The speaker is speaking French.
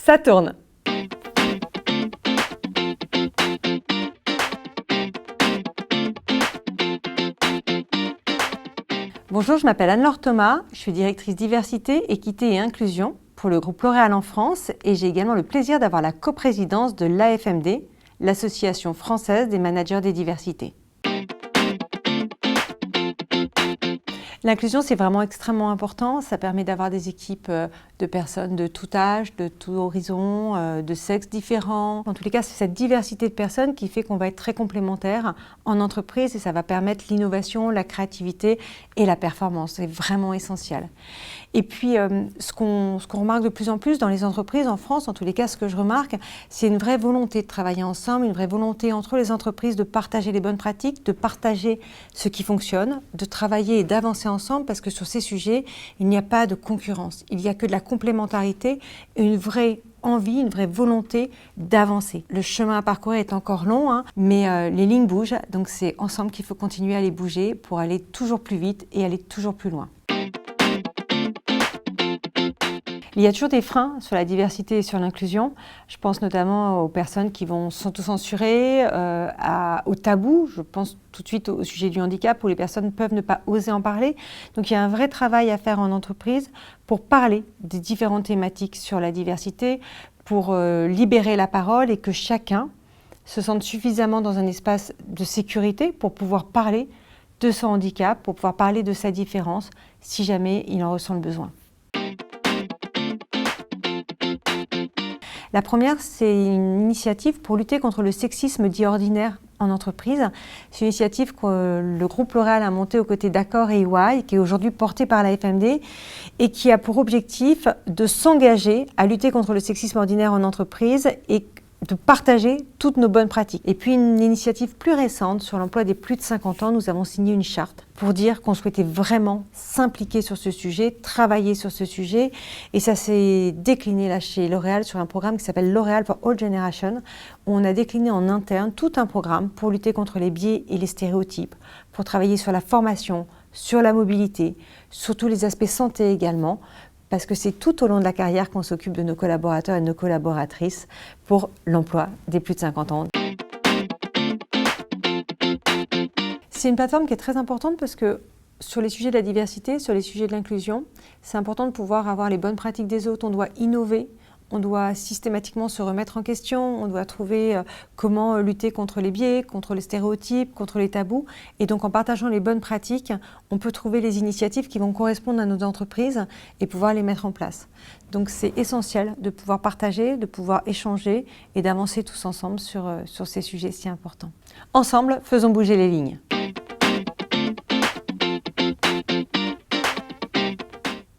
Ça tourne. Bonjour, je m'appelle Anne-Laure Thomas, je suis directrice diversité, équité et inclusion pour le groupe L'Oréal en France et j'ai également le plaisir d'avoir la coprésidence de l'AFMD, l'Association française des managers des diversités. L'inclusion, c'est vraiment extrêmement important. Ça permet d'avoir des équipes de personnes de tout âge, de tout horizon, de sexes différents. En tous les cas, c'est cette diversité de personnes qui fait qu'on va être très complémentaires en entreprise et ça va permettre l'innovation, la créativité et la performance. C'est vraiment essentiel. Et puis, ce qu'on remarque de plus en plus dans les entreprises en France, en tous les cas, ce que je remarque, c'est une vraie volonté de travailler ensemble, une vraie volonté entre les entreprises de partager les bonnes pratiques, de partager ce qui fonctionne, de travailler et d'avancer ensemble parce que sur ces sujets, il n'y a pas de concurrence. Il n'y a que de la complémentarité et une vraie envie, une vraie volonté d'avancer. Le chemin à parcourir est encore long, mais les lignes bougent, donc c'est ensemble qu'il faut continuer à les bouger pour aller toujours plus vite et aller toujours plus loin. Il y a toujours des freins sur la diversité et sur l'inclusion. Je pense notamment aux personnes qui vont s'autocensurer, aux tabous. Je pense tout de suite au sujet du handicap où les personnes peuvent ne pas oser en parler. Donc il y a un vrai travail à faire en entreprise pour parler des différentes thématiques sur la diversité, pour libérer la parole et que chacun se sente suffisamment dans un espace de sécurité pour pouvoir parler de son handicap, pour pouvoir parler de sa différence si jamais il en ressent le besoin. La première, c'est une initiative pour lutter contre le sexisme dit ordinaire en entreprise. C'est une initiative que le groupe L'Oréal a montée aux côtés d'Accor et EY, qui est aujourd'hui portée par la FMD et qui a pour objectif de s'engager à lutter contre le sexisme ordinaire en entreprise et de partager toutes nos bonnes pratiques. Et puis une initiative plus récente sur l'emploi des plus de 50 ans, nous avons signé une charte pour dire qu'on souhaitait vraiment s'impliquer sur ce sujet, travailler sur ce sujet. Et ça s'est décliné là chez L'Oréal sur un programme qui s'appelle L'Oréal for All Generations, où on a décliné en interne tout un programme pour lutter contre les biais et les stéréotypes, pour travailler sur la formation, sur la mobilité, sur tous les aspects santé également, parce que c'est tout au long de la carrière qu'on s'occupe de nos collaborateurs et de nos collaboratrices pour l'emploi des plus de 50 ans. C'est une plateforme qui est très importante parce que sur les sujets de la diversité, sur les sujets de l'inclusion, c'est important de pouvoir avoir les bonnes pratiques des autres, on doit innover. On doit systématiquement se remettre en question, on doit trouver comment lutter contre les biais, contre les stéréotypes, contre les tabous. Et donc en partageant les bonnes pratiques, on peut trouver les initiatives qui vont correspondre à nos entreprises et pouvoir les mettre en place. Donc c'est essentiel de pouvoir partager, de pouvoir échanger et d'avancer tous ensemble sur ces sujets si importants. Ensemble, faisons bouger les lignes.